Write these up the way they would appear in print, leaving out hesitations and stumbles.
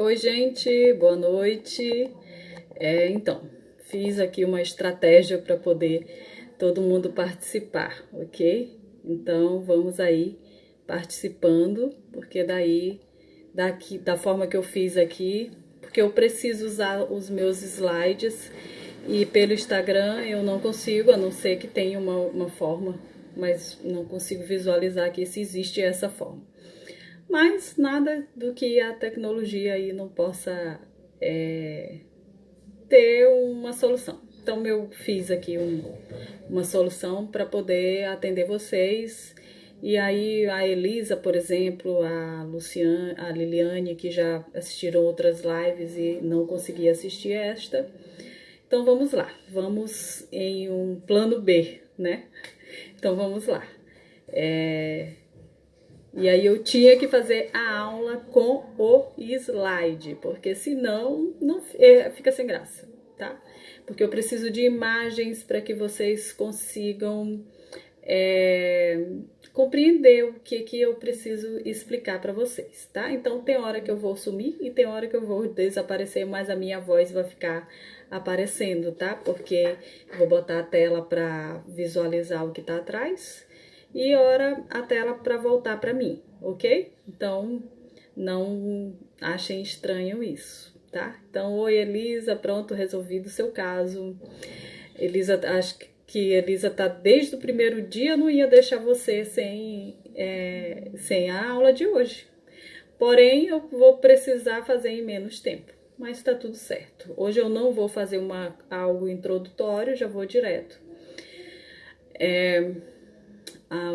Oi, gente, boa noite. Então, fiz aqui uma estratégia para poder todo mundo participar, ok? Então, vamos aí participando, porque da forma que eu fiz aqui, porque eu preciso usar os meus slides e pelo Instagram eu não consigo, a não ser que tenha uma forma, mas não consigo visualizar aqui se existe essa forma. Mas nada do que a tecnologia aí não possa ter uma solução. Então eu fiz aqui uma solução para poder atender vocês. E aí a Elisa, por exemplo, a Luciane, a Liliane, que já assistiram outras lives e não consegui assistir esta. Então vamos lá, vamos em um plano B, né? Então vamos lá. E aí eu tinha que fazer a aula com o slide, porque senão não fica sem graça, tá? Porque eu preciso de imagens para que vocês consigam compreender o que eu preciso explicar para vocês, tá? Então tem hora que eu vou sumir e tem hora que eu vou desaparecer, mas a minha voz vai ficar aparecendo, tá? Porque eu vou botar a tela para visualizar o que tá atrás e hora a tela para voltar para mim, ok? Então não achem estranho isso, tá? Então, oi Elisa, pronto, resolvido o seu caso. Elisa, acho que Elisa tá desde o primeiro dia, não ia deixar você sem a aula de hoje. Porém, eu vou precisar fazer em menos tempo, mas tá tudo certo. Hoje eu não vou fazer algo introdutório, já vou direto.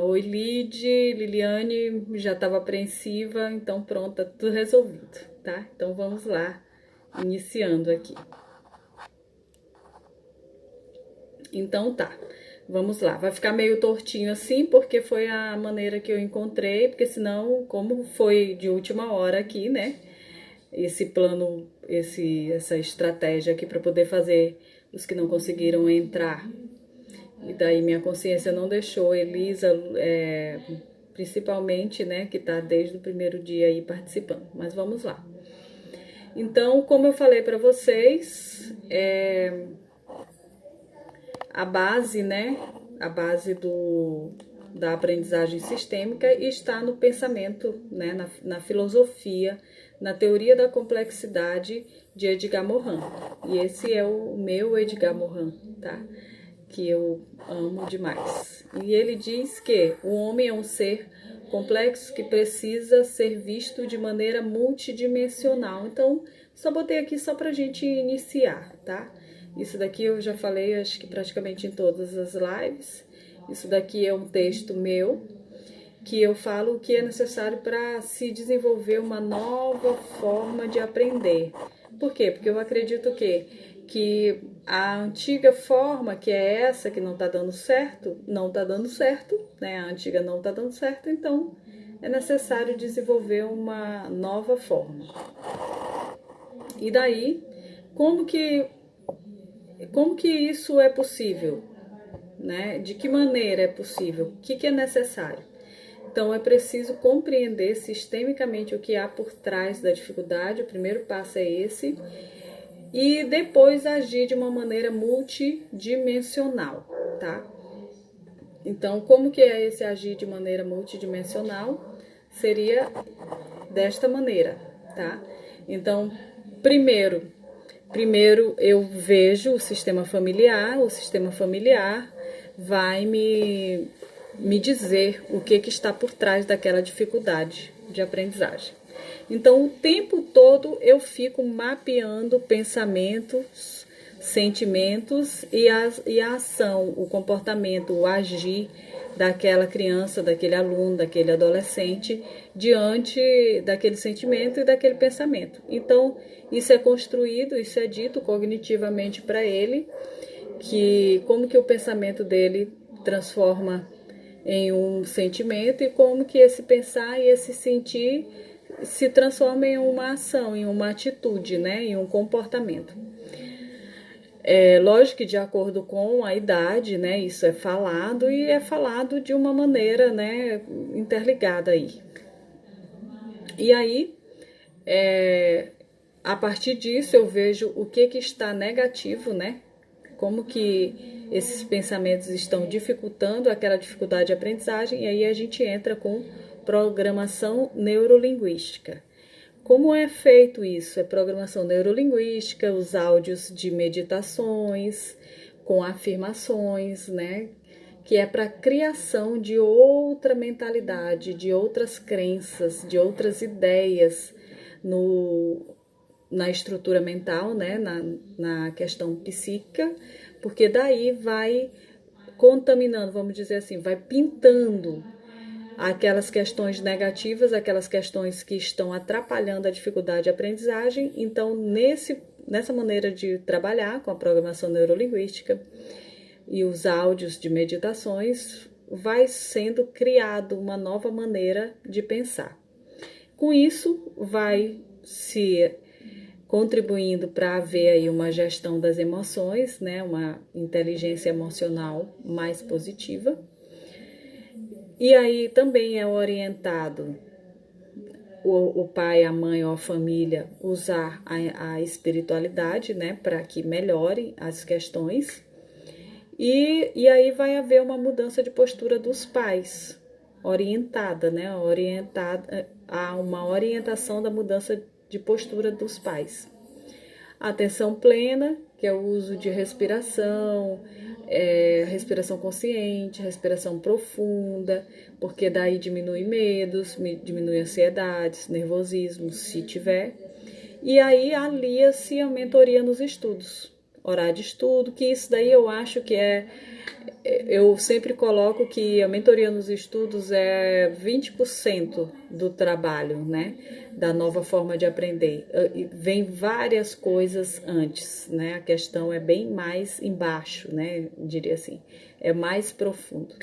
Oi, Liliane já estava apreensiva, então pronto, tá tudo resolvido, tá? Então vamos lá, iniciando aqui. Então tá, vamos lá. Vai ficar meio tortinho assim, porque foi a maneira que eu encontrei, porque senão, como foi de última hora aqui, né? Esse plano, essa estratégia aqui para poder fazer os que não conseguiram entrar. E daí minha consciência não deixou. Elisa, principalmente, né, que tá desde o primeiro dia aí participando. Mas vamos lá. Então, como eu falei para vocês, a base, né, a base da aprendizagem sistêmica está no pensamento, né, na filosofia, na teoria da complexidade de Edgar Morin. E esse é o meu Edgar Morin, tá? Que eu amo demais. E ele diz que o homem é um ser complexo que precisa ser visto de maneira multidimensional. Então, só botei aqui só pra gente iniciar, tá? Isso daqui eu já falei, acho que praticamente em todas as lives. Isso daqui é um texto meu, que eu falo o que é necessário para se desenvolver uma nova forma de aprender. Por quê? Porque eu acredito que a antiga forma, que é essa que não está dando certo, não está dando certo, né? A antiga não está dando certo, então é necessário desenvolver uma nova forma. E daí, como que, como que isso é possível? Né? De que maneira é possível? O que é necessário? Então, é preciso compreender sistemicamente o que há por trás da dificuldade, o primeiro passo é esse, e depois agir de uma maneira multidimensional, tá? Então, como que é esse agir de maneira multidimensional? Seria desta maneira, tá? Então, primeiro eu vejo o sistema familiar vai me dizer o que está por trás daquela dificuldade de aprendizagem. Então, o tempo todo eu fico mapeando pensamentos, sentimentos e a ação, o comportamento, o agir daquela criança, daquele aluno, daquele adolescente diante daquele sentimento e daquele pensamento. Então, isso é construído, isso é dito cognitivamente para ele, que como que o pensamento dele transforma em um sentimento e como que esse pensar e esse sentir se transforma em uma ação, em uma atitude, né, em um comportamento. É lógico que de acordo com a idade, né, isso é falado e é falado de uma maneira, né, interligada aí. E aí, a partir disso eu vejo o que está negativo, né? Como que esses pensamentos estão dificultando aquela dificuldade de aprendizagem, e aí a gente entra com programação neurolinguística. Como é feito isso? É programação neurolinguística, os áudios de meditações com afirmações, né? Que é para a criação de outra mentalidade, de outras crenças, de outras ideias na estrutura mental, né? Na questão psíquica, porque daí vai contaminando, vamos dizer assim, vai pintando aquelas questões negativas, aquelas questões que estão atrapalhando a dificuldade de aprendizagem. Então, nessa maneira de trabalhar com a programação neurolinguística e os áudios de meditações, vai sendo criado uma nova maneira de pensar. Com isso, vai se contribuindo para haver aí uma gestão das emoções, né, uma inteligência emocional mais positiva. E aí também é orientado o pai, a mãe ou a família usar a espiritualidade, né, para que melhore as questões. E aí vai haver uma mudança de postura dos pais, orientada, né, orientada a uma orientação da mudança de postura dos pais. Atenção plena, que é o uso de respiração, respiração consciente, respiração profunda, porque daí diminui medos, diminui ansiedades, nervosismo, se tiver. E aí alia-se a mentoria nos estudos, horário de estudo, que isso daí eu acho que eu sempre coloco que a mentoria nos estudos é 20% do trabalho, né? Da nova forma de aprender. Vem várias coisas antes, né? A questão é bem mais embaixo, né? Diria assim, é mais profundo.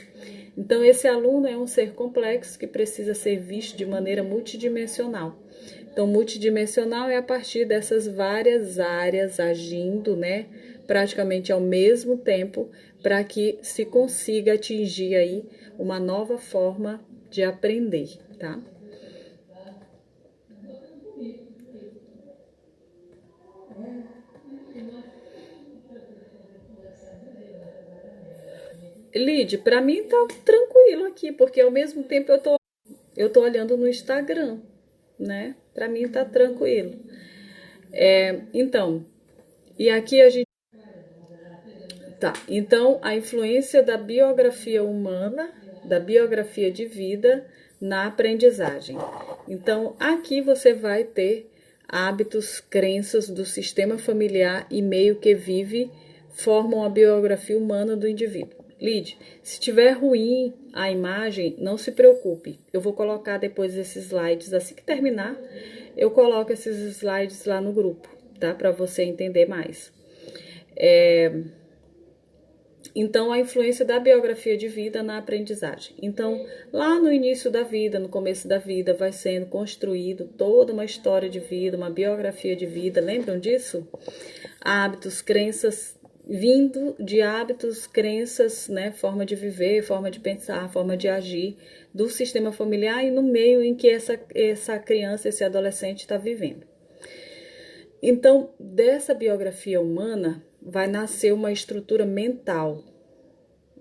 Então, esse aluno é um ser complexo que precisa ser visto de maneira multidimensional. Então, multidimensional é a partir dessas várias áreas agindo, né? Praticamente ao mesmo tempo, para que se consiga atingir aí uma nova forma de aprender, tá? Lid, para mim tá tranquilo aqui, porque ao mesmo tempo eu tô olhando no Instagram, né? Para mim tá tranquilo. Então, e aqui a gente tá. Então, a influência da biografia humana, da biografia de vida na aprendizagem. Então, aqui você vai ter hábitos, crenças do sistema familiar e meio que vive formam a biografia humana do indivíduo. Lid, se tiver ruim a imagem, não se preocupe. Eu vou colocar depois esses slides. Assim que terminar, eu coloco esses slides lá no grupo, tá? Para você entender mais. Então, a influência da biografia de vida na aprendizagem. Então, lá no início da vida, no começo da vida, vai sendo construído toda uma história de vida, uma biografia de vida. Lembram disso? Hábitos, crenças, vindo de hábitos, crenças, né? Forma de viver, forma de pensar, forma de agir do sistema familiar e no meio em que essa criança, esse adolescente está vivendo. Então, dessa biografia humana vai nascer uma estrutura mental,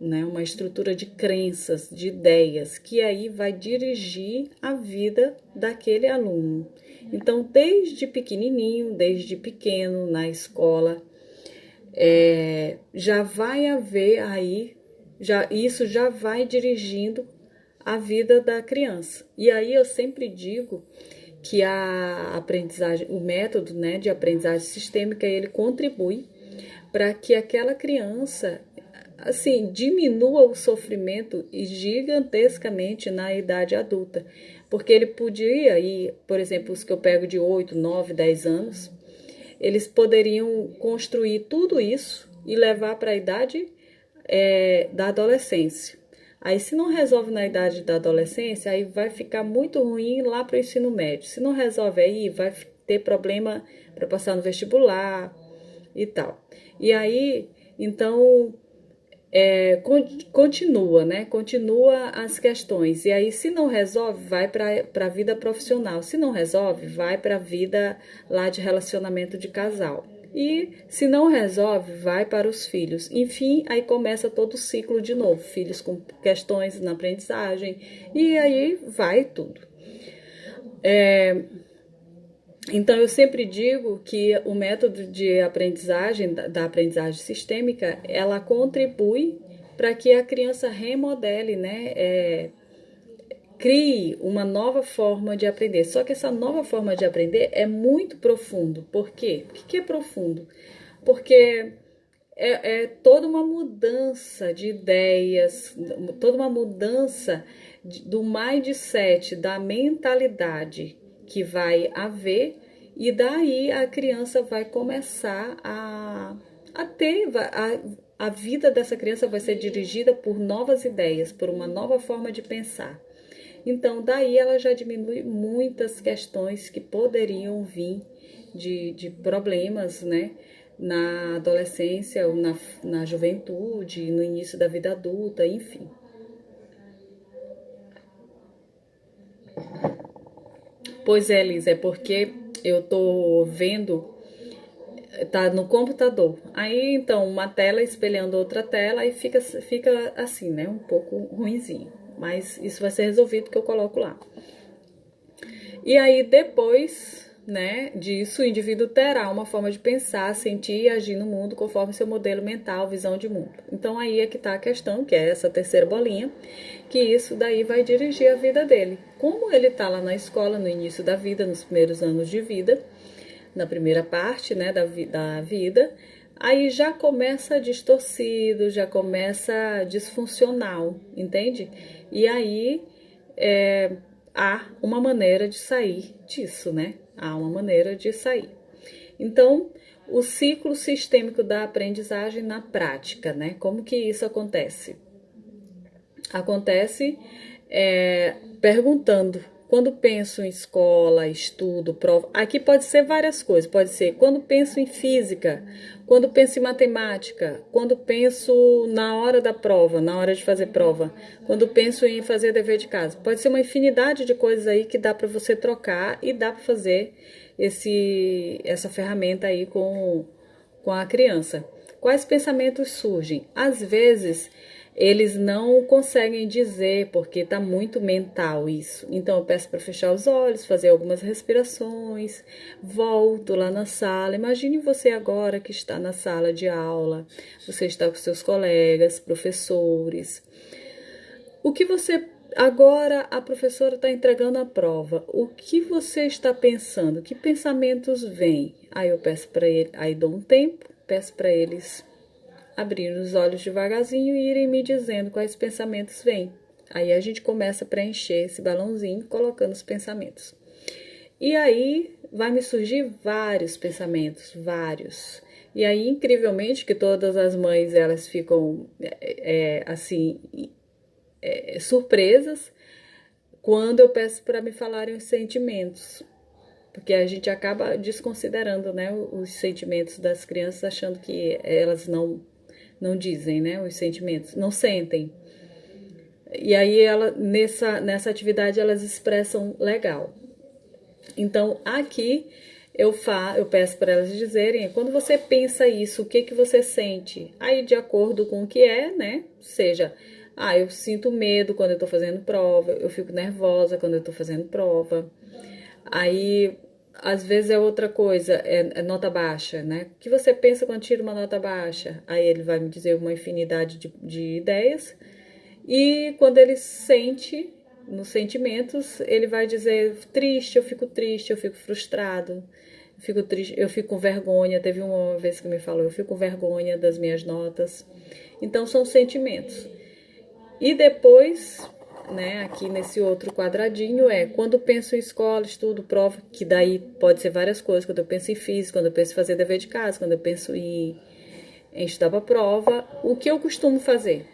né? Uma estrutura de crenças, de ideias, que aí vai dirigir a vida daquele aluno. Então, desde pequenininho, desde pequeno, na escola, já vai haver aí, isso já vai dirigindo a vida da criança. E aí eu sempre digo que a aprendizagem, o método, né, de aprendizagem sistêmica, ele contribui para que aquela criança, assim, diminua o sofrimento gigantescamente na idade adulta. Porque ele podia ir, por exemplo, os que eu pego de 8, 9, 10 anos, eles poderiam construir tudo isso e levar para a idade da adolescência. Aí, se não resolve na idade da adolescência, aí vai ficar muito ruim lá para o ensino médio. Se não resolve aí, vai ter problema para passar no vestibular e tal. E aí, então, continua, né? Continua as questões. E aí, se não resolve, vai para a vida profissional. Se não resolve, vai para a vida lá de relacionamento de casal. E se não resolve, vai para os filhos. Enfim, aí começa todo o ciclo de novo. Filhos com questões na aprendizagem. E aí vai tudo. Então, eu sempre digo que o método de aprendizagem, da aprendizagem sistêmica, ela contribui para que a criança remodele, né? Crie uma nova forma de aprender. Só que essa nova forma de aprender é muito profundo. Por quê? O que é profundo? Porque é toda uma mudança de ideias, toda uma mudança do mindset, da mentalidade que vai haver, e daí a criança vai começar a ter, a vida dessa criança vai ser dirigida por novas ideias, por uma nova forma de pensar. Então, daí ela já diminui muitas questões que poderiam vir de problemas, né? Na adolescência, ou na juventude, no início da vida adulta, enfim. Pois é, Liz, é porque eu tô vendo, tá no computador. Aí, então, uma tela espelhando outra tela e fica assim, né? Um pouco ruinzinho. Mas isso vai ser resolvido que eu coloco lá. E aí, depois, né, disso, o indivíduo terá uma forma de pensar, sentir e agir no mundo conforme seu modelo mental, visão de mundo. Então, aí é que está a questão, que é essa terceira bolinha, que isso daí vai dirigir a vida dele. Como ele está lá na escola, no início da vida, nos primeiros anos de vida, na primeira parte, né, da vida, aí já começa distorcido, já começa disfuncional, entende? E aí há uma maneira de sair disso, né? Há uma maneira de sair. Então, o ciclo sistêmico da aprendizagem na prática, né? Como que isso acontece? Acontece perguntando. Quando penso em escola, estudo, prova, aqui pode ser várias coisas. Pode ser quando penso em física, quando penso em matemática, quando penso na hora da prova, na hora de fazer prova, quando penso em fazer dever de casa. Pode ser uma infinidade de coisas aí que dá para você trocar e dá para fazer essa ferramenta aí com a criança. Quais pensamentos surgem? Às vezes eles não conseguem dizer porque está muito mental isso. Então eu peço para fechar os olhos, fazer algumas respirações, volto lá na sala. Imagine você agora que está na sala de aula, você está com seus colegas, professores. O que você agora a professora está entregando a prova? O que você está pensando? Que pensamentos vêm? Aí eu peço para ele, aí dou um tempo, peço para eles abrir os olhos devagarzinho e irem me dizendo quais pensamentos vêm. Aí a gente começa a preencher esse balãozinho colocando os pensamentos. E aí vai me surgir vários pensamentos, vários. E aí, incrivelmente, que todas as mães elas ficam assim surpresas quando eu peço para me falarem os sentimentos. Porque a gente acaba desconsiderando, né, os sentimentos das crianças, achando que elas não dizem, né, os sentimentos, não sentem. E aí nessa atividade elas expressam legal. Então aqui eu peço para elas dizerem, quando você pensa isso, o que você sente? Aí de acordo com o que é, né? Seja, eu sinto medo quando eu tô fazendo prova, eu fico nervosa quando eu tô fazendo prova. Aí às vezes é outra coisa, é nota baixa, né? O que você pensa quando tira uma nota baixa? Aí ele vai me dizer uma infinidade de ideias. E quando ele sente, nos sentimentos, ele vai dizer triste, eu fico frustrado, eu fico triste, eu fico com vergonha. Teve uma vez que me falou, eu fico com vergonha das minhas notas. Então são sentimentos. E depois, né, aqui nesse outro quadradinho quando penso em escola, estudo, prova, que daí pode ser várias coisas. Quando eu penso em física, quando eu penso em fazer dever de casa, quando eu penso em estudar para prova, o que eu costumo fazer?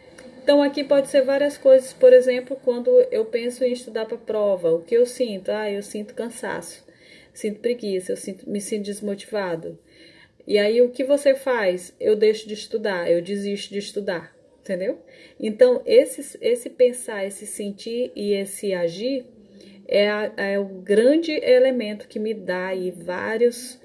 Então aqui pode ser várias coisas. Por exemplo, quando eu penso em estudar para prova, o que eu sinto? Eu sinto cansaço, sinto preguiça, me sinto desmotivado. E aí o que você faz? Eu deixo de estudar, eu desisto de estudar. entendeu? Então, esse pensar, esse sentir e esse agir é o grande elemento que me dá aí vários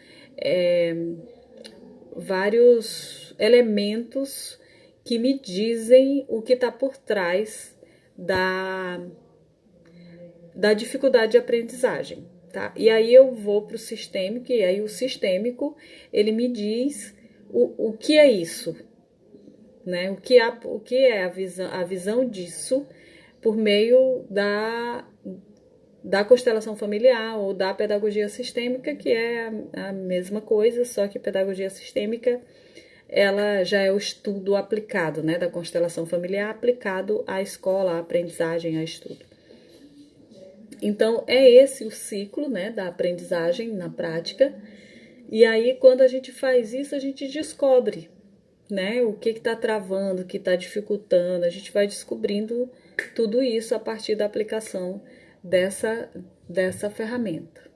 elementos que me dizem o que está por trás da dificuldade de aprendizagem, tá? E aí eu vou para o sistêmico, e aí o sistêmico, ele me diz o que é isso, né? O que é a visão disso por meio da constelação familiar ou da pedagogia sistêmica, que é a mesma coisa, só que pedagogia sistêmica ela já é o estudo aplicado, né, da constelação familiar aplicado à escola, à aprendizagem, a estudo. Então, é esse o ciclo, né, da aprendizagem na prática. E aí, quando a gente faz isso, a gente descobre, né, o que está travando, o que está dificultando. A gente vai descobrindo tudo isso a partir da aplicação dessa ferramenta.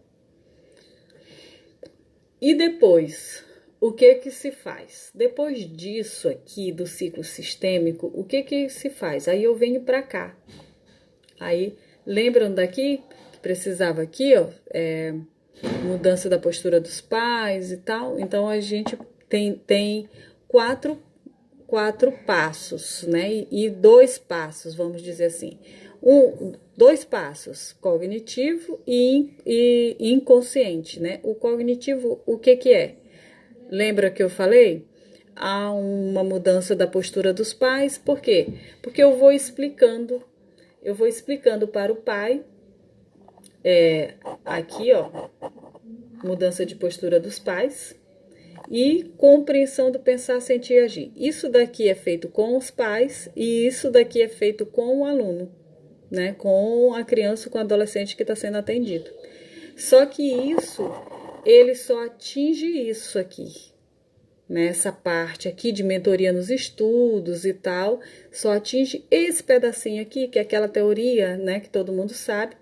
E depois, o que se faz? Depois disso aqui, do ciclo sistêmico, o que se faz? Aí eu venho para cá. Aí, lembram daqui que precisava aqui, ó, mudança da postura dos pais e tal? Então, a gente tem quatro passos, né? E 2 passos, vamos dizer assim. 2 passos, cognitivo e inconsciente, né? O cognitivo, o que é? Lembra que eu falei? Há uma mudança da postura dos pais, por quê? Porque eu vou explicando para o pai, aqui, ó, mudança de postura dos pais e compreensão do pensar, sentir e agir. Isso daqui é feito com os pais e isso daqui é feito com o aluno, né? Com a criança, com o adolescente que está sendo atendido. Só que ele só atinge isso aqui, né? Essa parte aqui de mentoria nos estudos e tal, só atinge esse pedacinho aqui, que é aquela teoria, né? Que todo mundo sabe,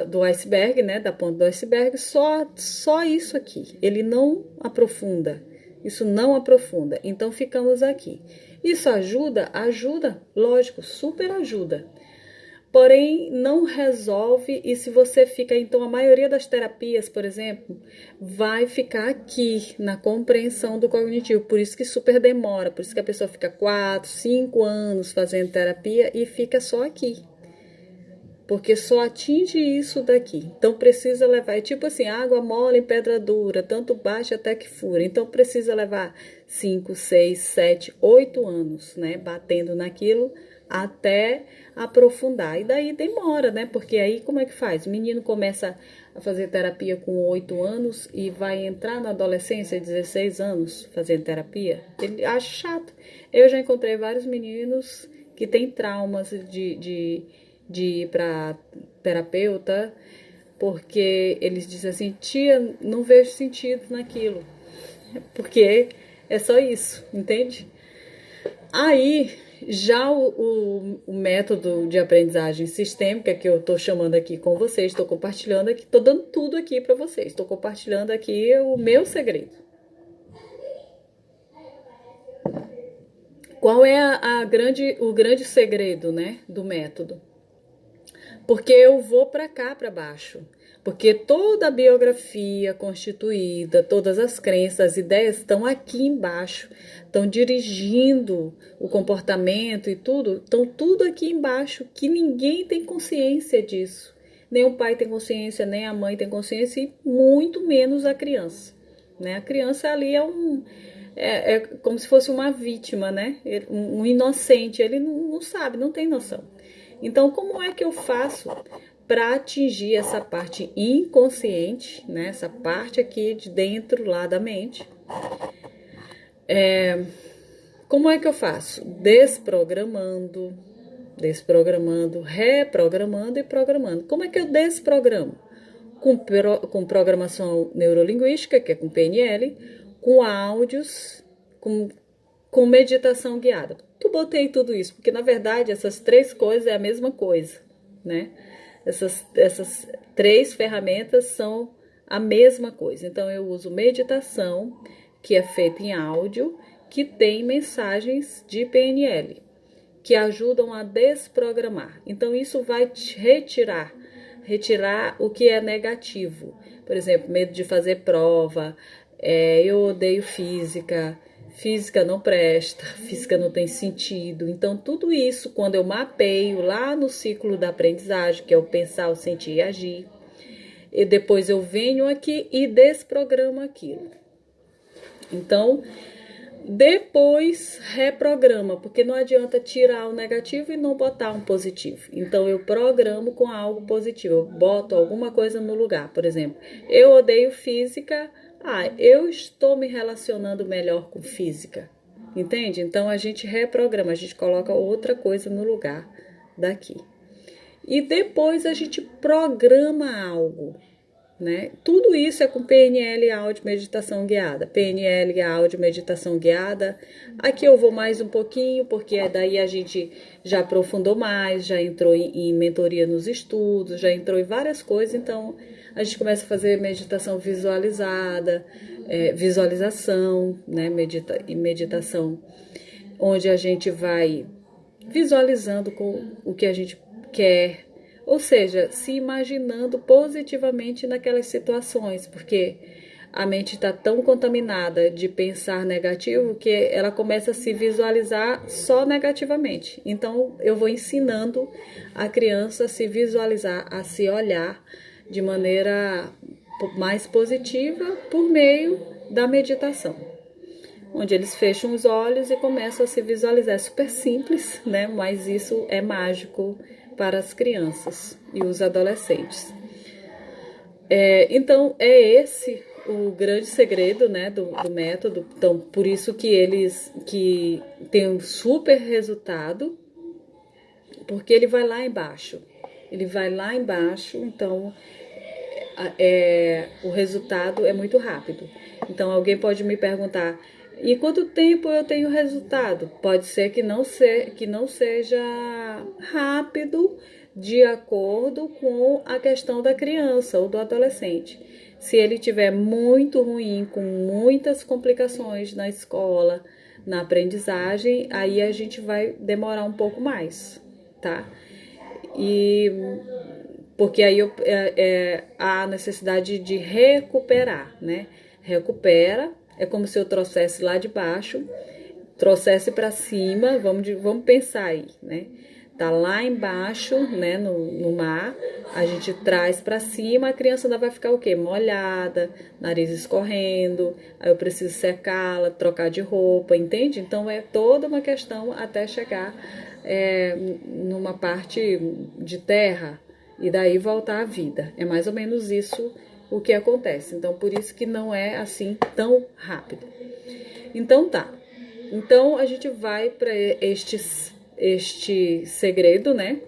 do iceberg, né, da ponta do iceberg, só isso aqui. Ele não aprofunda. Isso não aprofunda. Então ficamos aqui. Isso ajuda? Ajuda, lógico, super ajuda. Porém, não resolve, e se você fica, então, a maioria das terapias, por exemplo, vai ficar aqui, na compreensão do cognitivo, por isso que super demora, por isso que a pessoa fica 4, 5 anos fazendo terapia e fica só aqui. Porque só atinge isso daqui. Então precisa levar, é tipo assim, água mole em pedra dura, tanto baixa até que fura. Então precisa levar 5, 6, 7, 8 anos, né? Batendo naquilo até aprofundar. E daí demora, né? Porque aí como é que faz? O menino começa a fazer terapia com 8 anos e vai entrar na adolescência, 16 anos, fazendo terapia. Ele acha chato. Eu já encontrei vários meninos que têm traumas de ir para terapeuta, porque eles dizem assim, tia, não vejo sentido naquilo, porque é só isso, entende? Aí, já o método de aprendizagem sistêmica, que eu estou chamando aqui com vocês, estou compartilhando aqui, estou dando tudo aqui para vocês, estou compartilhando aqui o meu segredo. Qual é o grande segredo, né, do método? Porque eu vou para cá, para baixo. Porque toda a biografia constituída, todas as crenças, as ideias estão aqui embaixo, estão dirigindo o comportamento e tudo, estão tudo aqui embaixo, que ninguém tem consciência disso. Nem o pai tem consciência, nem a mãe tem consciência, e muito menos a criança. Né? A criança ali é como se fosse uma vítima, né? Um inocente, ele não sabe, não tem noção. Então, como é que eu faço para atingir essa parte inconsciente, né? Essa parte aqui de dentro, lá da mente? Como é que eu faço? Desprogramando, reprogramando e programando. Como é que eu desprogramo? Com programação neurolinguística, que é com PNL, com áudios, com meditação guiada. Eu botei tudo isso, porque na verdade essas 3 coisas é a mesma coisa, né? Essas 3 ferramentas são a mesma coisa. Então eu uso meditação, que é feito em áudio, que tem mensagens de PNL, que ajudam a desprogramar. Então, isso vai retirar o que é negativo. Por exemplo, medo de fazer prova, eu odeio física, física não presta, física não tem sentido. Então, tudo isso, quando eu mapeio lá no ciclo da aprendizagem, que é o pensar, o sentir e agir, e depois eu venho aqui e desprogramo aquilo. Então, depois reprograma, porque não adianta tirar o negativo e não botar um positivo. Então eu programo com algo positivo, eu boto alguma coisa no lugar. Por exemplo, eu odeio física, eu estou me relacionando melhor com física. Entende? Então a gente reprograma, a gente coloca outra coisa no lugar daqui. E depois a gente programa algo. Né? Tudo isso é com PNL, áudio, meditação guiada. PNL, áudio, meditação guiada. Aqui eu vou mais um pouquinho, porque daí a gente já aprofundou mais, já entrou em mentoria nos estudos, já entrou em várias coisas. Então, a gente começa a fazer meditação visualizada, visualização, né? Meditação, onde a gente vai visualizando com o que a gente quer, ou seja, se imaginando positivamente naquelas situações, porque a mente está tão contaminada de pensar negativo que ela começa a se visualizar só negativamente. Então, eu vou ensinando a criança a se visualizar, a se olhar de maneira mais positiva por meio da meditação, onde eles fecham os olhos e começam a se visualizar. É super simples, né? Mas isso é mágico para as crianças e os adolescentes. Então, é esse o grande segredo, né, do método. Então, por isso que eles que tem um super resultado, porque ele vai lá embaixo. Ele vai lá embaixo, então o resultado é muito rápido. Então, alguém pode me perguntar: e quanto tempo eu tenho resultado? Pode ser que não seja rápido, de acordo com a questão da criança ou do adolescente. Se ele tiver muito ruim, com muitas complicações na escola, na aprendizagem, aí a gente vai demorar um pouco mais, tá? Porque aí há a necessidade de recuperar, né? Recupera, é como se eu trouxesse lá de baixo, trouxesse para cima, vamos pensar aí, né? Tá lá embaixo, né, no mar, a gente traz para cima, a criança ainda vai ficar o quê? Molhada, nariz escorrendo, aí eu preciso secá-la, trocar de roupa, entende? Então é toda uma questão até chegar numa parte de terra e daí voltar à vida. É mais ou menos isso o que acontece. Então por isso que não é assim tão rápido. Então tá. Então a gente vai para este segredo, né?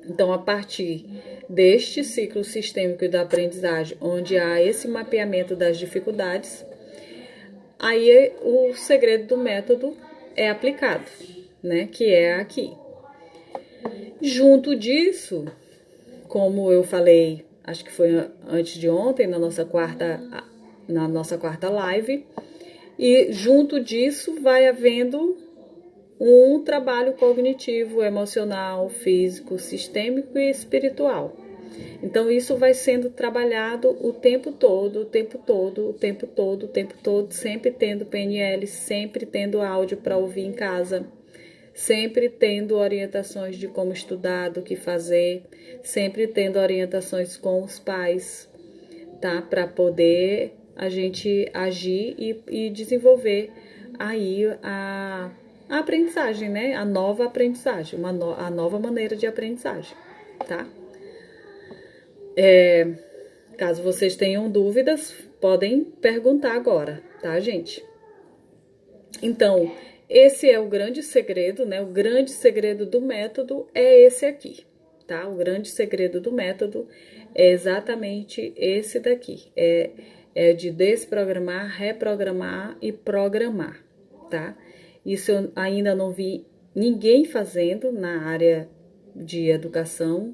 Então, a partir deste ciclo sistêmico da aprendizagem, onde há esse mapeamento das dificuldades, aí o segredo do método é aplicado, né? Que é aqui. Junto disso, como eu falei, acho que foi antes de ontem, na nossa quarta live, e junto disso vai havendo um trabalho cognitivo, emocional, físico, sistêmico e espiritual. Então, isso vai sendo trabalhado o tempo todo, o tempo todo, o tempo todo, o tempo todo, sempre tendo PNL, sempre tendo áudio para ouvir em casa, sempre tendo orientações de como estudar, do que fazer, sempre tendo orientações com os pais, tá? Para poder a gente agir e desenvolver aí a aprendizagem, né? A nova aprendizagem, a nova maneira de aprendizagem, tá? Caso vocês tenham dúvidas, podem perguntar agora, tá, gente? Então, esse é o grande segredo, né? O grande segredo do método é esse aqui, tá? O grande segredo do método é exatamente esse daqui. É de desprogramar, reprogramar e programar, tá? Isso eu ainda não vi ninguém fazendo na área de educação,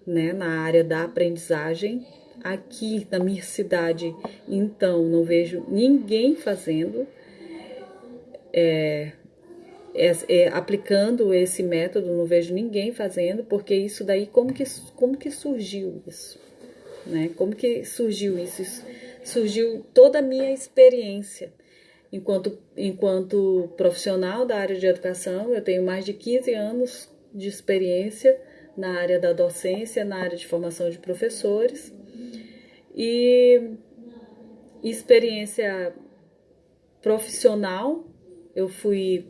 né? Na área da aprendizagem, aqui na minha cidade, então, não vejo ninguém fazendo, aplicando esse método, não vejo ninguém fazendo, porque isso daí, como que surgiu isso? Né? Como que surgiu isso? Surgiu toda a minha experiência. Enquanto profissional da área de educação, eu tenho mais de 15 anos de experiência na área da docência, na área de formação de professores e experiência profissional. Eu fui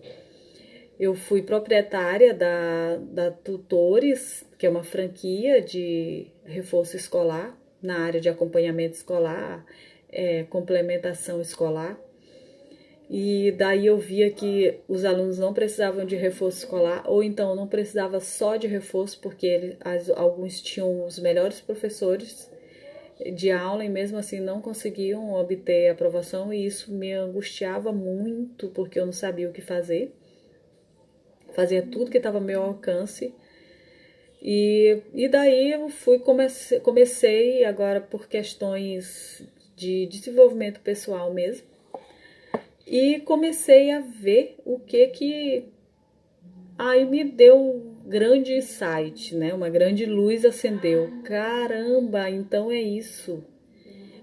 proprietária da Tutores, que é uma franquia de reforço escolar na área de acompanhamento escolar, complementação escolar. E daí eu via que os alunos não precisavam de reforço escolar, ou então não precisava só de reforço, porque alguns tinham os melhores professores de aula e mesmo assim não conseguiam obter aprovação, e isso me angustiava muito, porque eu não sabia o que fazer. Fazia tudo que estava ao meu alcance. E daí eu comecei agora por questões de desenvolvimento pessoal mesmo. E comecei a ver o que aí me deu um grande insight, né? Uma grande luz acendeu. Caramba, então é isso.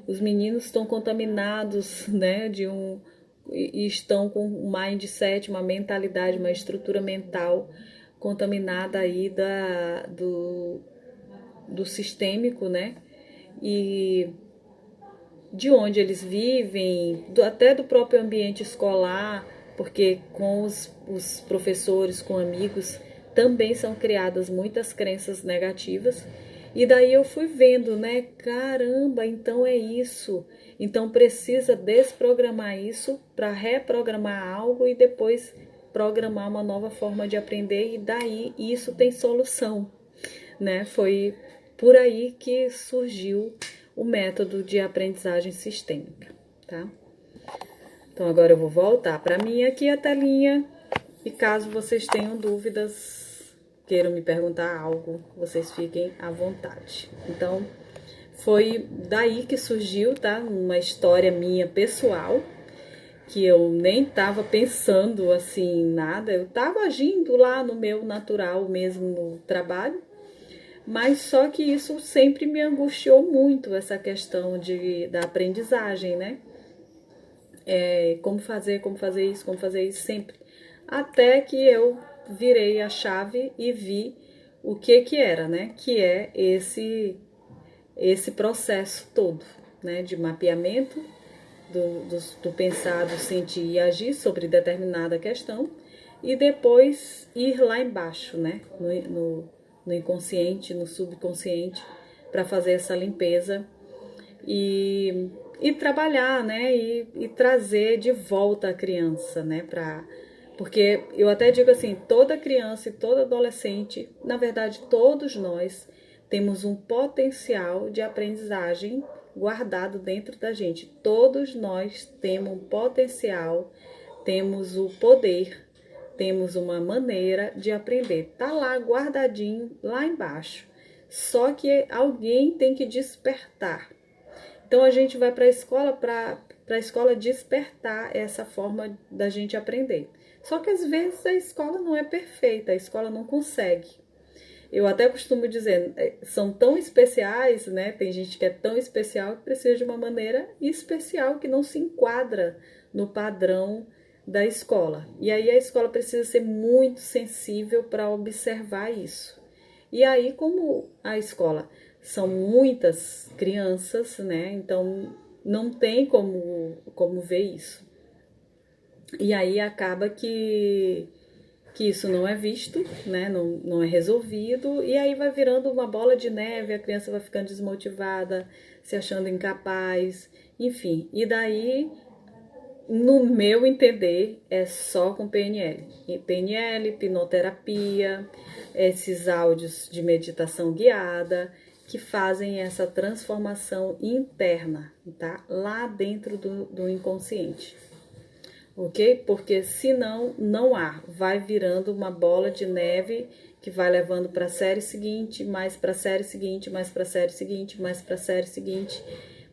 Os meninos estão contaminados, né, e estão com um mindset, uma mentalidade, uma estrutura mental contaminada aí do sistêmico, né? E de onde eles vivem, até do próprio ambiente escolar, porque com os professores, com amigos, também são criadas muitas crenças negativas. E daí eu fui vendo, né? Caramba, então é isso. Então precisa desprogramar isso para reprogramar algo e depois programar uma nova forma de aprender, e daí isso tem solução, né? Foi por aí que surgiu o método de aprendizagem sistêmica, tá? Então agora eu vou voltar para mim aqui a telinha, e caso vocês tenham dúvidas, queiram me perguntar algo, vocês fiquem à vontade. Então foi daí que surgiu, tá? Uma história minha pessoal, que eu nem tava pensando assim nada, eu tava agindo lá no meu natural mesmo no trabalho. Mas só que isso sempre me angustiou muito, essa questão da aprendizagem, né? Como fazer isso sempre. Até que eu virei a chave e vi o que era, né? Que é esse processo todo, né? De mapeamento do pensar, do sentir e agir sobre determinada questão, e depois ir lá embaixo, né? No inconsciente, no subconsciente, para fazer essa limpeza e trabalhar, né? E trazer de volta a criança, né? Porque eu até digo assim, toda criança e todo adolescente, na verdade todos nós, temos um potencial de aprendizagem guardado dentro da gente. Todos nós temos um potencial, temos o poder, temos uma maneira de aprender. Tá lá guardadinho, lá embaixo. Só que alguém tem que despertar. Então a gente vai para a escola despertar essa forma da gente aprender. Só que às vezes a escola não é perfeita, a escola não consegue. Eu até costumo dizer, são tão especiais, né? Tem gente que é tão especial que precisa de uma maneira especial que não se enquadra no padrão da escola. E aí a escola precisa ser muito sensível para observar isso. E aí, como a escola são muitas crianças, né? Então não tem como ver isso. E aí acaba que isso não é visto, né? Não é resolvido, e aí vai virando uma bola de neve, a criança vai ficando desmotivada, se achando incapaz, enfim. E daí, no meu entender, é só com PNL. PNL, hipnoterapia, esses áudios de meditação guiada, que fazem essa transformação interna, tá? Lá dentro do inconsciente. Ok? Porque senão não há, vai virando uma bola de neve que vai levando para a série seguinte, mais para a série seguinte, mais para a série seguinte, mais para a série seguinte,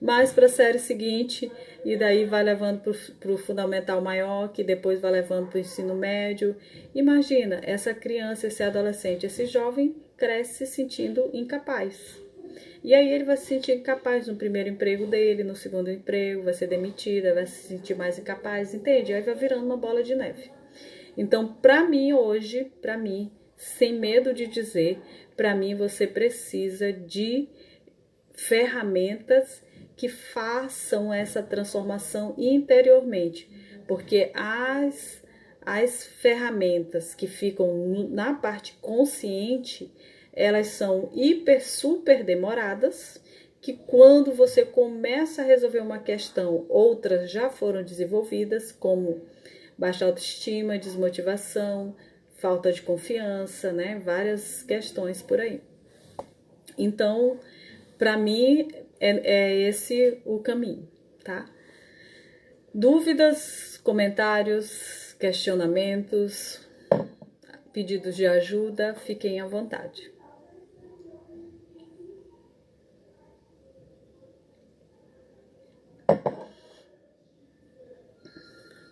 mais para a série seguinte, e daí vai levando para o fundamental maior, que depois vai levando para o ensino médio. Imagina, essa criança, esse adolescente, esse jovem cresce se sentindo incapaz. E aí ele vai se sentir incapaz no primeiro emprego dele, no segundo emprego, vai ser demitida, vai se sentir mais incapaz, entende? Aí vai virando uma bola de neve. Então, para mim hoje, para mim, sem medo de dizer, para mim você precisa de ferramentas que façam essa transformação interiormente, porque as ferramentas que ficam na parte consciente, elas são hiper, super demoradas, que quando você começa a resolver uma questão, outras já foram desenvolvidas, como baixa autoestima, desmotivação, falta de confiança, né? Várias questões por aí. Então, para mim, é esse o caminho, tá? Dúvidas, comentários, questionamentos, pedidos de ajuda, fiquem à vontade.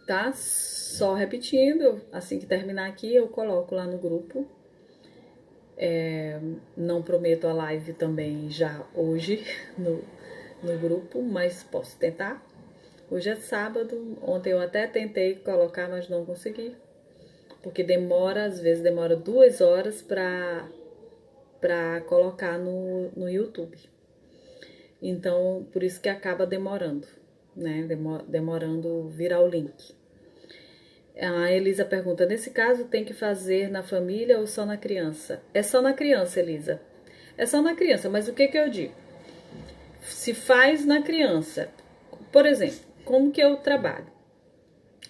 Tá? Só repetindo, assim que terminar aqui, eu coloco lá no grupo. Não prometo a live também já hoje no grupo, mas posso tentar. Hoje é sábado, ontem eu até tentei colocar, mas não consegui. Porque demora, às vezes demora 2 horas para colocar no YouTube. Então, por isso que acaba demorando, né? Demorando virar o link. A Elisa pergunta, nesse caso tem que fazer na família ou só na criança? É só na criança, Elisa. É só na criança, mas o que eu digo? Se faz na criança, por exemplo, como que eu trabalho?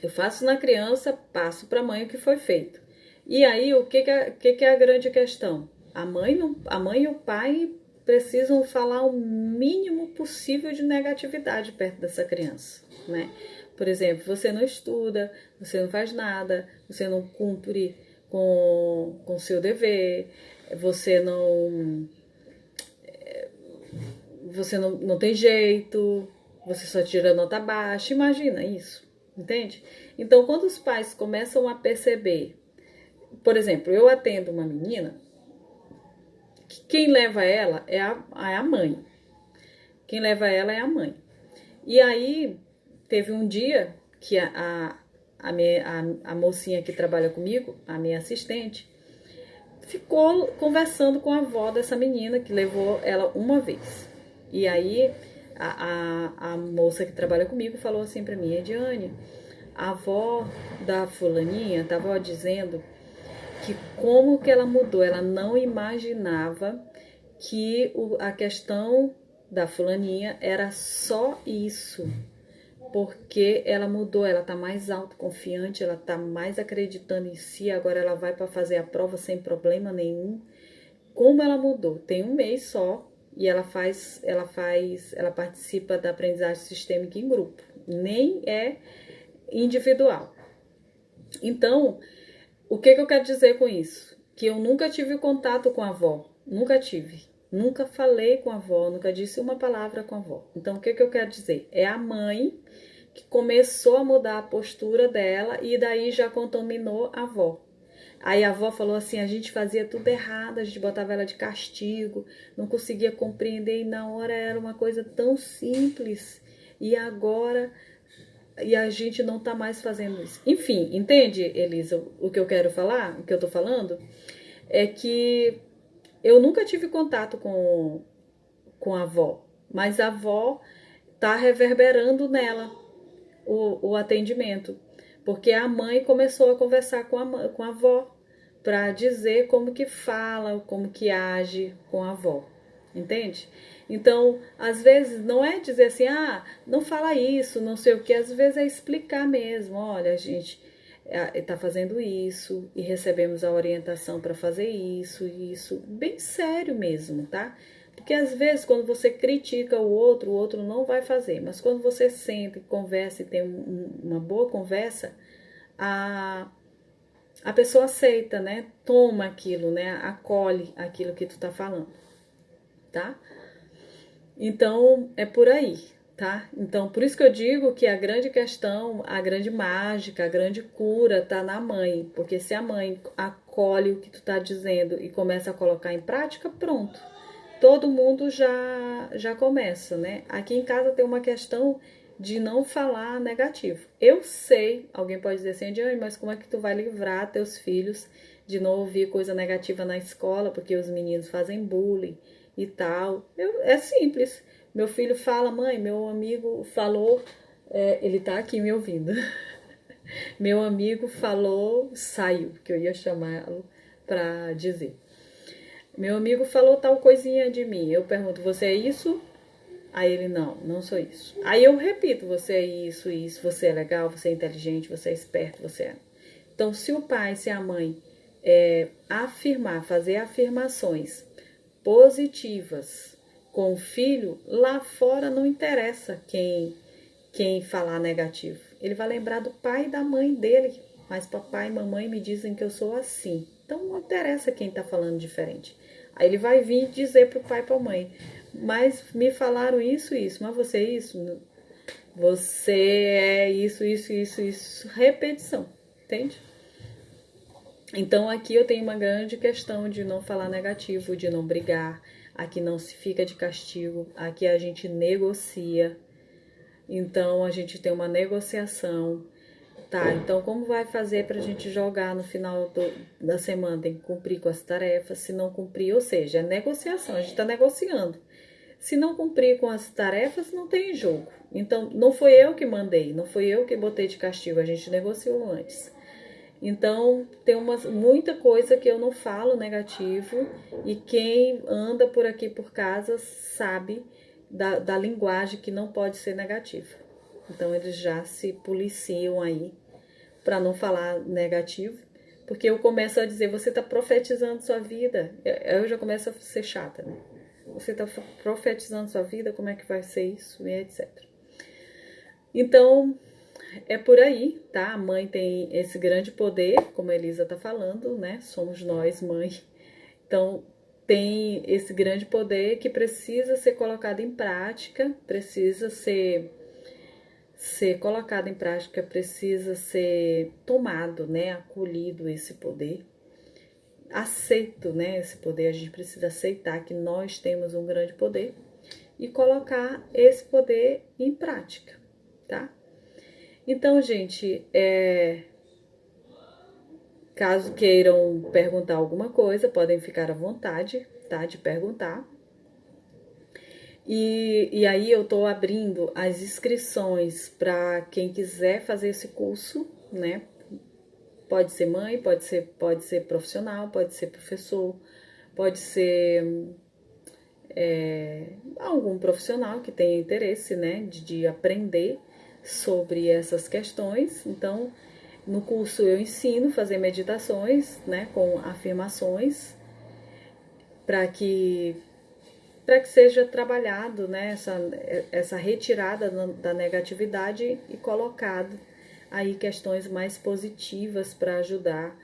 Eu faço na criança, passo para a mãe o que foi feito. E aí, o que é a grande questão? A mãe e o pai precisam falar o mínimo possível de negatividade perto dessa criança, né? Por exemplo, você não estuda, você não faz nada, você não cumpre com seu dever, você não tem jeito, você só tira nota baixa, imagina isso, entende? Então, quando os pais começam a perceber, por exemplo, eu atendo uma menina, que quem leva ela é a mãe, quem leva ela é a mãe. E aí, teve um dia que a mocinha que trabalha comigo, a minha assistente, ficou conversando com a avó dessa menina que levou ela uma vez. E aí a moça que trabalha comigo falou assim pra mim, Ediane, a avó da fulaninha tava dizendo que como que ela mudou, ela não imaginava que a questão da fulaninha era só isso, porque ela mudou, ela tá mais autoconfiante, ela tá mais acreditando em si, agora ela vai para fazer a prova sem problema nenhum. Como ela mudou? Tem um mês só e ela participa da aprendizagem sistêmica em grupo, nem é individual. Então, o que eu quero dizer com isso? Que eu nunca tive contato com a avó, nunca tive. Nunca falei com a avó, nunca disse uma palavra com a avó. Então, o que eu quero dizer? É a mãe que começou a mudar a postura dela e daí já contaminou a avó. Aí a avó falou assim, a gente fazia tudo errado, a gente botava ela de castigo, não conseguia compreender e na hora era uma coisa tão simples e agora e a gente não tá mais fazendo isso. Enfim, entende, Elisa, o que eu quero falar, o que eu tô falando? É que eu nunca tive contato com a avó, mas a avó tá reverberando nela o atendimento, porque a mãe começou a conversar com a avó para dizer como que fala, como que age com a avó, entende? Então, às vezes não é dizer assim, não fala isso, não sei o que, às vezes é explicar mesmo, olha, a gente está fazendo isso e recebemos a orientação para fazer isso e isso, bem sério mesmo, tá? Porque às vezes quando você critica o outro não vai fazer, mas quando você senta e conversa e tem uma boa conversa, a a pessoa aceita, né? Toma aquilo, né? Acolhe aquilo que tu tá falando, tá? Então, é por aí, tá? Então, por isso que eu digo que a grande questão, a grande mágica, a grande cura tá na mãe. Porque se a mãe acolhe o que tu tá dizendo e começa a colocar em prática, pronto. Todo mundo já começa, né? Aqui em casa tem uma questão de não falar negativo. Eu sei, alguém pode dizer assim, mas como é que tu vai livrar teus filhos de não ouvir coisa negativa na escola, porque os meninos fazem bullying e tal? É simples. Meu filho fala, mãe, meu amigo falou, ele tá aqui me ouvindo. Meu amigo falou, saiu, que eu ia chamá-lo pra dizer. Meu amigo falou tal coisinha de mim. Eu pergunto, você é isso? Aí ele, não sou isso. Aí eu repito, você é isso, você é legal, você é inteligente, você é esperto, você é. Então, se o pai, se a mãe afirmar, fazer afirmações positivas com o filho, lá fora não interessa quem falar negativo. Ele vai lembrar do pai e da mãe dele. Mas papai e mamãe me dizem que eu sou assim. Então não interessa quem tá falando diferente. Aí ele vai vir dizer pro pai e pra mãe, mas me falaram isso, mas você é isso? Você é isso. Repetição, entende? Então aqui eu tenho uma grande questão de não falar negativo, de não brigar. Aqui não se fica de castigo, aqui a gente negocia. Então a gente tem uma negociação. Tá, então como vai fazer pra gente jogar no final da semana? Tem que cumprir com as tarefas, se não cumprir, ou seja, é negociação, a gente tá negociando. Se não cumprir com as tarefas, não tem jogo. Então, não foi eu que mandei, não foi eu que botei de castigo, a gente negociou antes. Então, tem muita coisa que eu não falo negativo e quem anda por aqui por casa sabe da linguagem que não pode ser negativa. Então, eles já se policiam aí para não falar negativo, porque eu começo a dizer, você está profetizando sua vida. Eu já começo a ser chata, né? Você está profetizando sua vida, como é que vai ser isso, e etc. Então, é por aí, tá? A mãe tem esse grande poder, como a Elisa tá falando, né? Somos nós, mãe. Então, tem esse grande poder que precisa ser colocado em prática, precisa ser colocado em prática, precisa ser tomado, né? Acolhido esse poder. Aceito, né? Esse poder, a gente precisa aceitar que nós temos um grande poder e colocar esse poder em prática, tá? Então, gente, caso queiram perguntar alguma coisa, podem ficar à vontade, tá? De perguntar. E aí eu tô abrindo as inscrições para quem quiser fazer esse curso, né? Pode ser mãe, pode ser profissional, pode ser professor, pode ser algum profissional que tenha interesse, né, de aprender sobre essas questões. Então, no curso eu ensino a fazer meditações, né, com afirmações, para que seja trabalhado, né, essa retirada da negatividade e colocado aí questões mais positivas para ajudar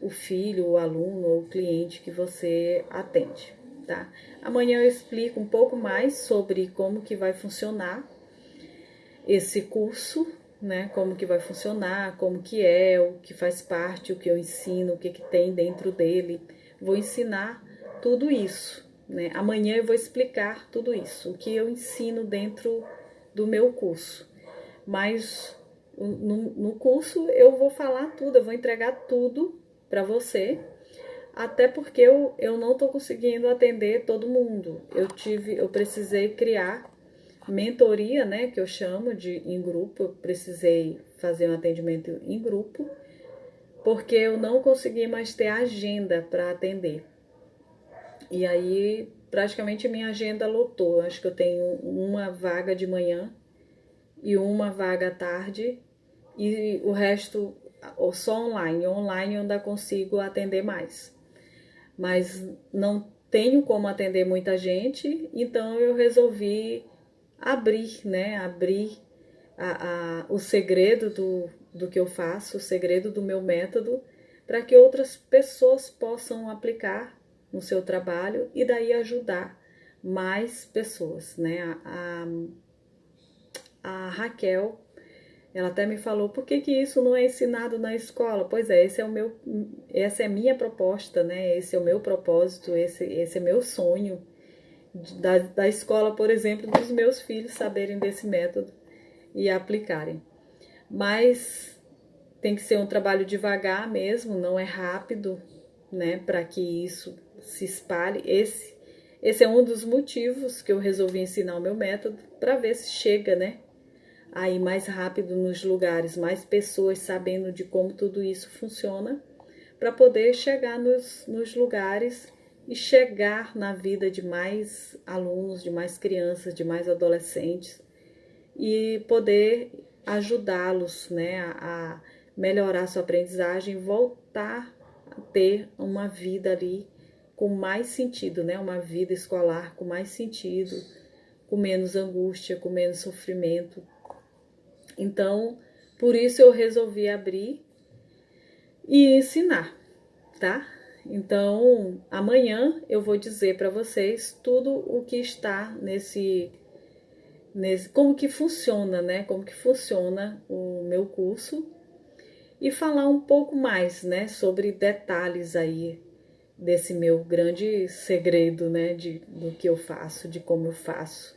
o filho, o aluno ou o cliente que você atende, tá? Amanhã eu explico um pouco mais sobre como que vai funcionar esse curso, né? Como que vai funcionar, como que é, o que faz parte, o que eu ensino, o que que tem dentro dele. Vou ensinar tudo isso, né? Amanhã eu vou explicar tudo isso, o que eu ensino dentro do meu curso. Mas no curso eu vou falar tudo, eu vou entregar tudo para você, até porque eu não estou conseguindo atender todo mundo. Eu precisei criar mentoria, né, que eu chamo de em grupo. Eu precisei fazer um atendimento em grupo, porque eu não consegui mais ter agenda para atender. E aí, praticamente minha agenda lotou. Eu acho que eu tenho uma vaga de manhã e uma vaga à tarde, e o resto só online. Online eu ainda consigo atender mais. Mas não tenho como atender muita gente, então eu resolvi abrir, né? Abrir o segredo do que eu faço, o segredo do meu método, para que outras pessoas possam aplicar no seu trabalho e daí ajudar mais pessoas, né? A Raquel, ela até me falou, por que isso não é ensinado na escola? Pois é, essa é a minha proposta, né? Esse é o meu propósito, esse é meu sonho da escola, por exemplo, dos meus filhos saberem desse método e aplicarem. Mas tem que ser um trabalho devagar mesmo, não é rápido, né? Para que isso se espalhe. Esse é um dos motivos que eu resolvi ensinar o meu método, para ver se chega, né? Aí mais rápido nos lugares, mais pessoas sabendo de como tudo isso funciona, para poder chegar nos lugares e chegar na vida de mais alunos, de mais crianças, de mais adolescentes e poder ajudá-los, né, a melhorar sua aprendizagem, voltar a ter uma vida ali com mais sentido, né, uma vida escolar com mais sentido, com menos angústia, com menos sofrimento. Então, por isso eu resolvi abrir e ensinar, tá? Então, amanhã eu vou dizer para vocês tudo o que está nesse como que funciona, né? Como que funciona o meu curso e falar um pouco mais, né, sobre detalhes aí desse meu grande segredo, né, do que eu faço, de como eu faço.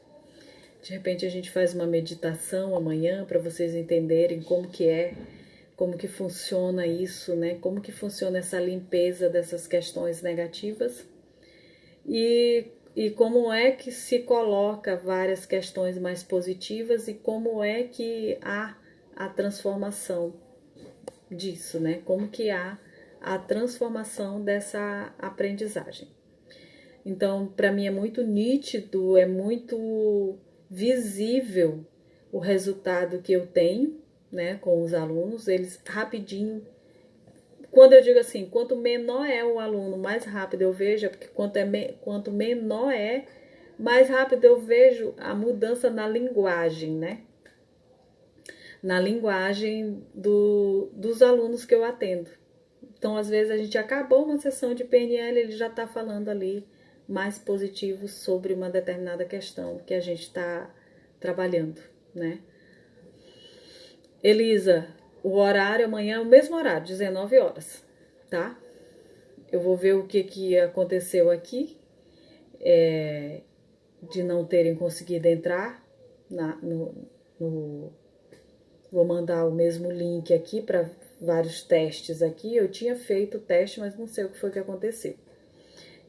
De repente a gente faz uma meditação amanhã para vocês entenderem como que funciona isso, né? Como que funciona essa limpeza dessas questões negativas e como é que se coloca várias questões mais positivas e como é que há a transformação disso, né? Como que há a transformação dessa aprendizagem. Então, para mim é muito nítido, é muito visível o resultado que eu tenho, né, com os alunos. Eles rapidinho, quando eu digo assim, quanto menor é o aluno, mais rápido eu vejo, porque quanto menor é, mais rápido eu vejo a mudança na linguagem, né? Na linguagem dos alunos que eu atendo. Então, às vezes, a gente acabou uma sessão de PNL, ele já está falando ali mais positivo sobre uma determinada questão que a gente está trabalhando, né? Elisa, o horário amanhã é o mesmo horário, 19 horas, tá? Eu vou ver o que aconteceu aqui, de não terem conseguido entrar no vou mandar o mesmo link aqui para vários testes aqui. Eu tinha feito o teste, mas não sei o que foi que aconteceu.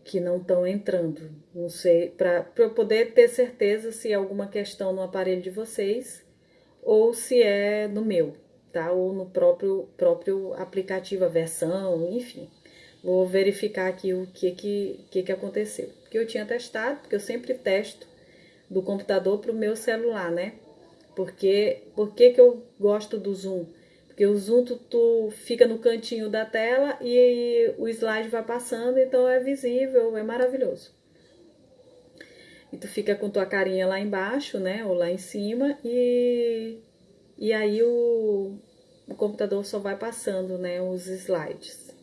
Que não estão entrando. Não sei, para eu poder ter certeza se é alguma questão no aparelho de vocês ou se é no meu, tá? Ou no próprio aplicativo, a versão, enfim. Vou verificar aqui o que aconteceu. Porque eu tinha testado, porque eu sempre testo do computador para o meu celular, né? Por que eu gosto do Zoom? Porque o Zoom tu fica no cantinho da tela e o slide vai passando, então é visível, é maravilhoso. E tu fica com tua carinha lá embaixo, né? Ou lá em cima, e aí o computador só vai passando, né? Os slides.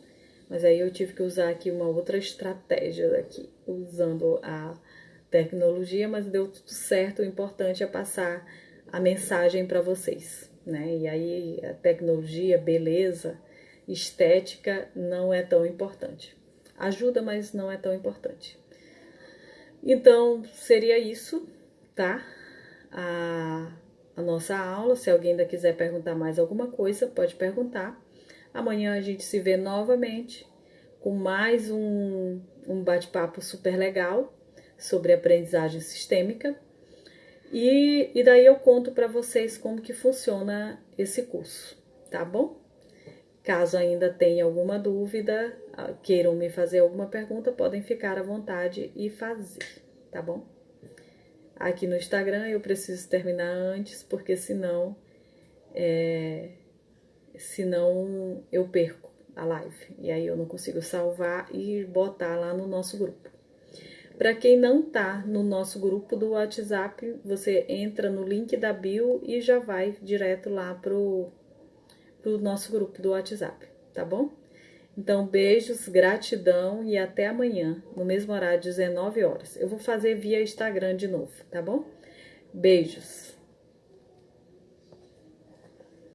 Mas aí eu tive que usar aqui uma outra estratégia daqui, usando a tecnologia, mas deu tudo certo. O importante é passar a mensagem para vocês, né? E aí a tecnologia, beleza, estética não é tão importante. Ajuda, mas não é tão importante. Então, seria isso, tá? A nossa aula. Se alguém ainda quiser perguntar mais alguma coisa, pode perguntar. Amanhã a gente se vê novamente com mais um bate-papo super legal sobre aprendizagem sistêmica. E daí eu conto para vocês como que funciona esse curso, tá bom? Caso ainda tenha alguma dúvida, queiram me fazer alguma pergunta, podem ficar à vontade e fazer, tá bom? Aqui no Instagram eu preciso terminar antes, porque senão eu perco a live. E aí eu não consigo salvar e botar lá no nosso grupo. Para quem não tá no nosso grupo do WhatsApp, você entra no link da bio e já vai direto lá pro nosso grupo do WhatsApp, tá bom? Então, beijos, gratidão e até amanhã, no mesmo horário, 19 horas. Eu vou fazer via Instagram de novo, tá bom? Beijos.